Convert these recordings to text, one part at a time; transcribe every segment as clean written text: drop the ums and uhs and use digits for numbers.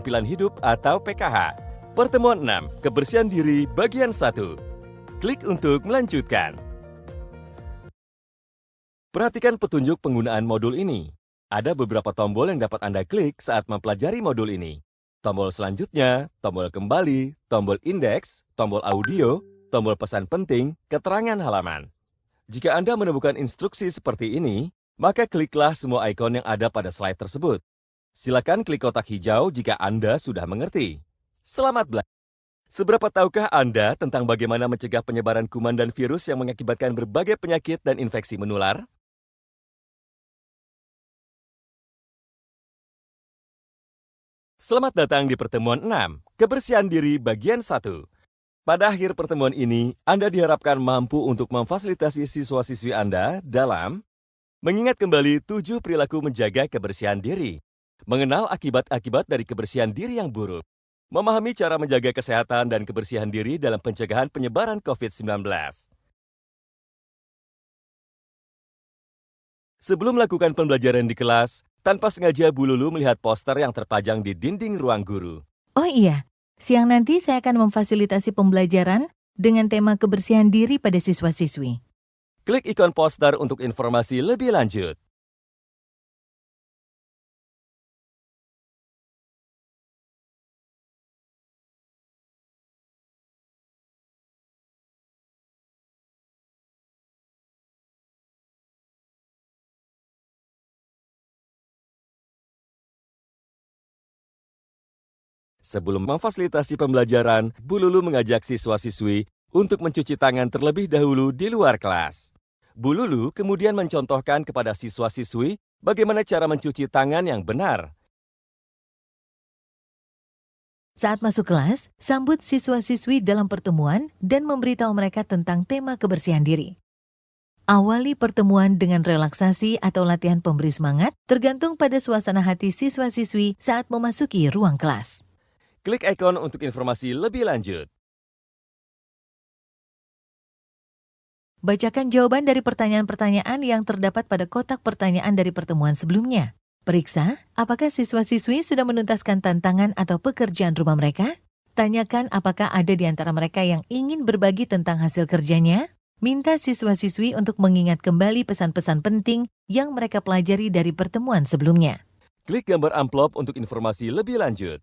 Keterampilan Hidup atau PKH. Pertemuan 6, Kebersihan Diri bagian 1. Klik untuk melanjutkan. Perhatikan petunjuk penggunaan modul ini. Ada beberapa tombol yang dapat Anda klik saat mempelajari modul ini. Tombol selanjutnya, tombol kembali, tombol indeks, tombol audio, tombol pesan penting, keterangan halaman. Jika Anda menemukan instruksi seperti ini, maka kliklah semua ikon yang ada pada slide tersebut. Silakan klik kotak hijau jika Anda sudah mengerti. Selamat belajar. Seberapa tahukah Anda tentang bagaimana mencegah penyebaran kuman dan virus yang mengakibatkan berbagai penyakit dan infeksi menular? Selamat datang di pertemuan 6, Kebersihan Diri bagian 1. Pada akhir pertemuan ini, Anda diharapkan mampu untuk memfasilitasi siswa-siswi Anda dalam mengingat kembali 7 perilaku menjaga kebersihan diri, mengenal akibat-akibat dari kebersihan diri yang buruk, memahami cara menjaga kesehatan dan kebersihan diri dalam pencegahan penyebaran COVID-19. Sebelum melakukan pembelajaran di kelas, tanpa sengaja Bu Lulu melihat poster yang terpajang di dinding ruang guru. Oh iya, siang nanti saya akan memfasilitasi pembelajaran dengan tema kebersihan diri pada siswa-siswi. Klik ikon poster untuk informasi lebih lanjut. Sebelum memfasilitasi pembelajaran, Bu Lulu mengajak siswa-siswi untuk mencuci tangan terlebih dahulu di luar kelas. Bu Lulu kemudian mencontohkan kepada siswa-siswi bagaimana cara mencuci tangan yang benar. Saat masuk kelas, sambut siswa-siswi dalam pertemuan dan memberitahu mereka tentang tema kebersihan diri. Awali pertemuan dengan relaksasi atau latihan pemberi semangat tergantung pada suasana hati siswa-siswi saat memasuki ruang kelas. Klik ikon untuk informasi lebih lanjut. Bacakan jawaban dari pertanyaan-pertanyaan yang terdapat pada kotak pertanyaan dari pertemuan sebelumnya. Periksa, apakah siswa-siswi sudah menuntaskan tantangan atau pekerjaan rumah mereka? Tanyakan apakah ada di antara mereka yang ingin berbagi tentang hasil kerjanya? Minta siswa-siswi untuk mengingat kembali pesan-pesan penting yang mereka pelajari dari pertemuan sebelumnya. Klik gambar amplop untuk informasi lebih lanjut.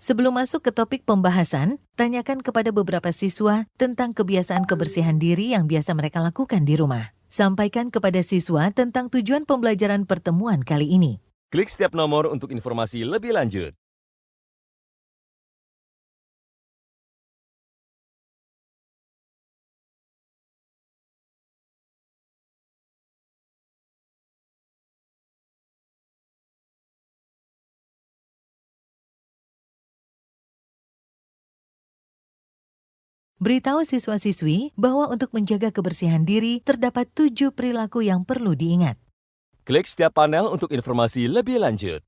Sebelum masuk ke topik pembahasan, tanyakan kepada beberapa siswa tentang kebiasaan kebersihan diri yang biasa mereka lakukan di rumah. Sampaikan kepada siswa tentang tujuan pembelajaran pertemuan kali ini. Klik setiap nomor untuk informasi lebih lanjut. Beritahu siswa-siswi bahwa untuk menjaga kebersihan diri terdapat 7 perilaku yang perlu diingat. Klik setiap panel untuk informasi lebih lanjut.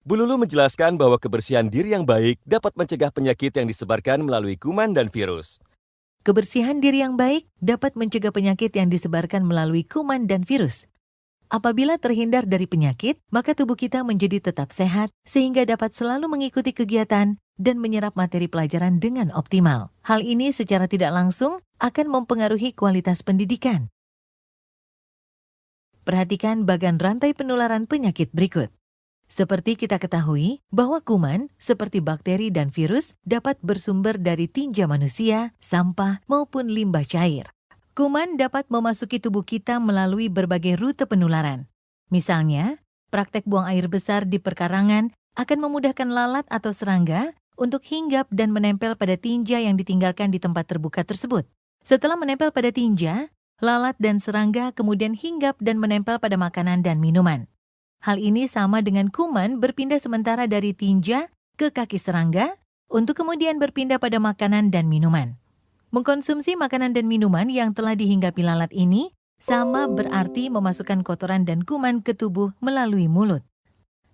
Bu Lulu menjelaskan bahwa kebersihan diri yang baik dapat mencegah penyakit yang disebarkan melalui kuman dan virus. Kebersihan diri yang baik dapat mencegah penyakit yang disebarkan melalui kuman dan virus. Apabila terhindar dari penyakit, maka tubuh kita menjadi tetap sehat sehingga dapat selalu mengikuti kegiatan dan menyerap materi pelajaran dengan optimal. Hal ini secara tidak langsung akan mempengaruhi kualitas pendidikan. Perhatikan bagan rantai penularan penyakit berikut. Seperti kita ketahui bahwa kuman, seperti bakteri dan virus, dapat bersumber dari tinja manusia, sampah, maupun limbah cair. Kuman dapat memasuki tubuh kita melalui berbagai rute penularan. Misalnya, praktek buang air besar di perkarangan akan memudahkan lalat atau serangga untuk hinggap dan menempel pada tinja yang ditinggalkan di tempat terbuka tersebut. Setelah menempel pada tinja, lalat dan serangga kemudian hinggap dan menempel pada makanan dan minuman. Hal ini sama dengan kuman berpindah sementara dari tinja ke kaki serangga untuk kemudian berpindah pada makanan dan minuman. Mengkonsumsi makanan dan minuman yang telah dihinggapi lalat ini sama berarti memasukkan kotoran dan kuman ke tubuh melalui mulut.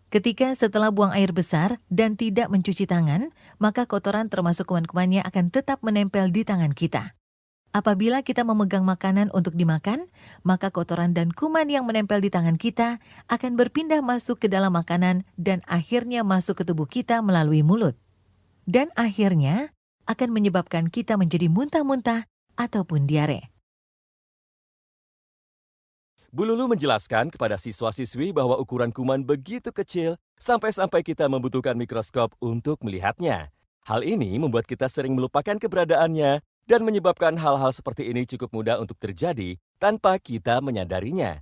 Ketika setelah buang air besar dan tidak mencuci tangan, maka kotoran termasuk kuman-kumannya akan tetap menempel di tangan kita. Apabila kita memegang makanan untuk dimakan, maka kotoran dan kuman yang menempel di tangan kita akan berpindah masuk ke dalam makanan dan akhirnya masuk ke tubuh kita melalui mulut. Dan akhirnya akan menyebabkan kita menjadi muntah-muntah ataupun diare. Bu Lulu menjelaskan kepada siswa-siswi bahwa ukuran kuman begitu kecil sampai-sampai kita membutuhkan mikroskop untuk melihatnya. Hal ini membuat kita sering melupakan keberadaannya dan menyebabkan hal-hal seperti ini cukup mudah untuk terjadi tanpa kita menyadarinya.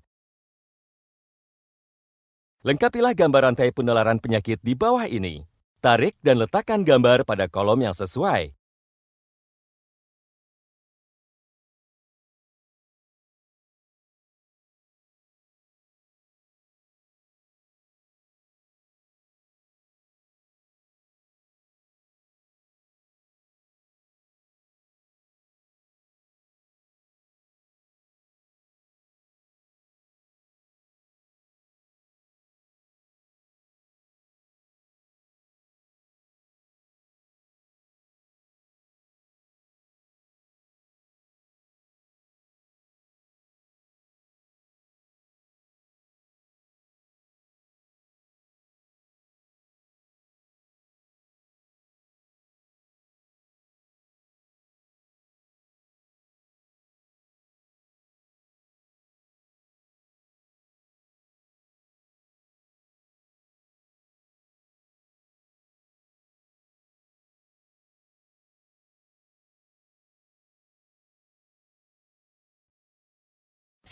Lengkapilah gambar rantai penularan penyakit di bawah ini. Tarik dan letakkan gambar pada kolom yang sesuai.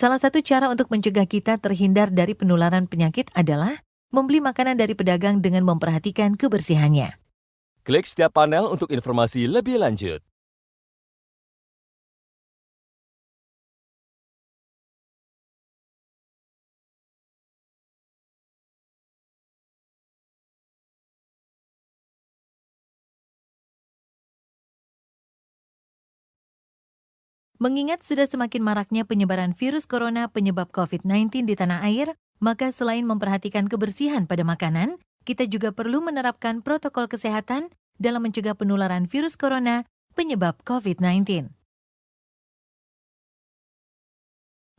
Salah satu cara untuk mencegah kita terhindar dari penularan penyakit adalah membeli makanan dari pedagang dengan memperhatikan kebersihannya. Klik setiap panel untuk informasi lebih lanjut. Mengingat sudah semakin maraknya penyebaran virus corona penyebab COVID-19 di tanah air, maka selain memperhatikan kebersihan pada makanan, kita juga perlu menerapkan protokol kesehatan dalam mencegah penularan virus corona penyebab COVID-19.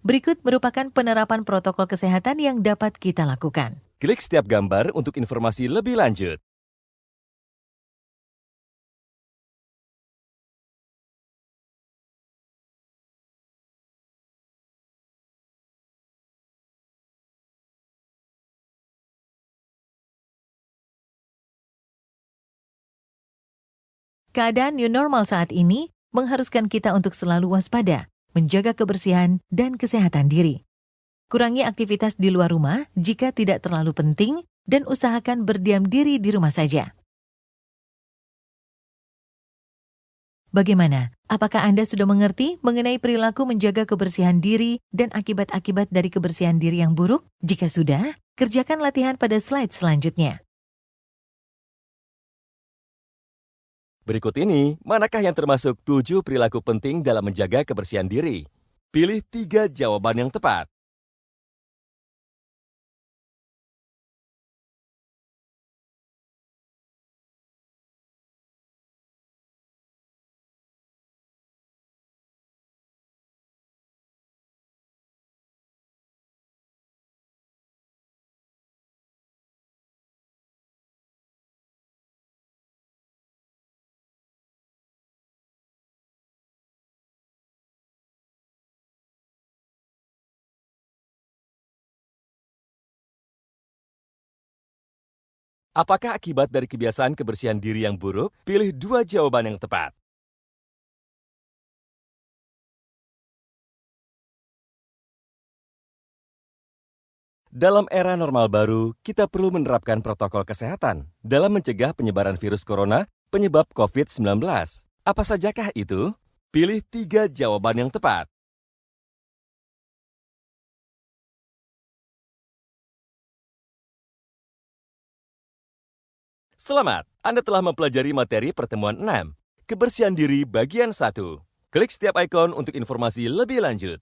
Berikut merupakan penerapan protokol kesehatan yang dapat kita lakukan. Klik setiap gambar untuk informasi lebih lanjut. Keadaan new normal saat ini mengharuskan kita untuk selalu waspada, menjaga kebersihan dan kesehatan diri. Kurangi aktivitas di luar rumah jika tidak terlalu penting dan usahakan berdiam diri di rumah saja. Bagaimana? Apakah Anda sudah mengerti mengenai perilaku menjaga kebersihan diri dan akibat-akibat dari kebersihan diri yang buruk? Jika sudah, kerjakan latihan pada slide selanjutnya. Berikut ini, manakah yang termasuk 7 perilaku penting dalam menjaga kebersihan diri? Pilih 3 jawaban yang tepat. Apakah akibat dari kebiasaan kebersihan diri yang buruk? Pilih 2 jawaban yang tepat. Dalam era normal baru, kita perlu menerapkan protokol kesehatan dalam mencegah penyebaran virus corona penyebab COVID-19. Apa sajakah itu? Pilih 3 jawaban yang tepat. Selamat, Anda telah mempelajari materi pertemuan 6, Kebersihan Diri bagian 1. Klik setiap ikon untuk informasi lebih lanjut.